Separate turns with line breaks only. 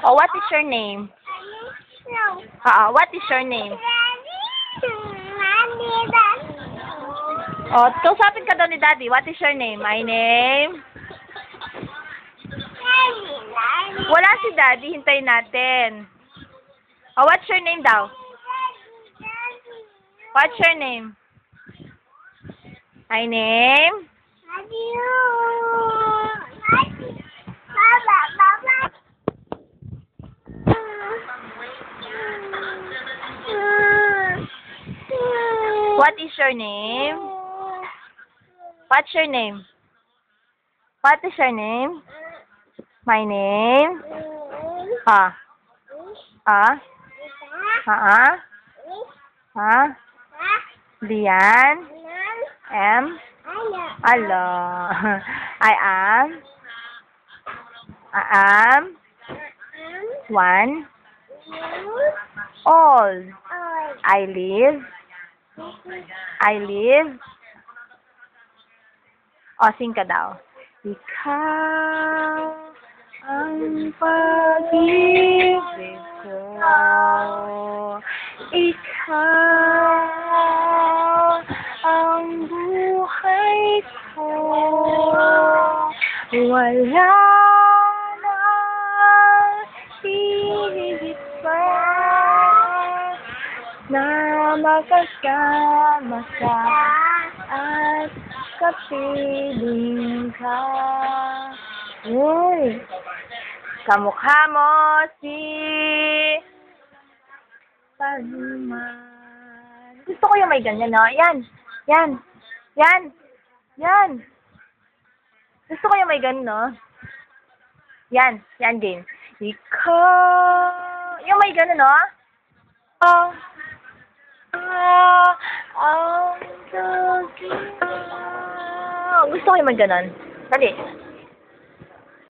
Oh, what is your name? What is your name? Oh, kausapin ka daw ni Daddy. What is your name? My name? Wala si Daddy. Hintayin natin. Oh, what's your name daw? What's your name? My name? What is your name? What's your name? What is your name? My name? Dian? M? Allah. I am one old. I live. O, sing ka daw. Ikaw ang pag-ibig ko. Ikaw ang buhay ko. Wala nang higit pa na magkasama ka at kapiling ka. Uy, kamukha mo si Palman. Gusto ko yung may ganyan, no? Yan. Gusto ko yung may ganyan, no? Yan din. Ikaw, yung may ganyan, no? Gusto ko yung may ganon. Dali.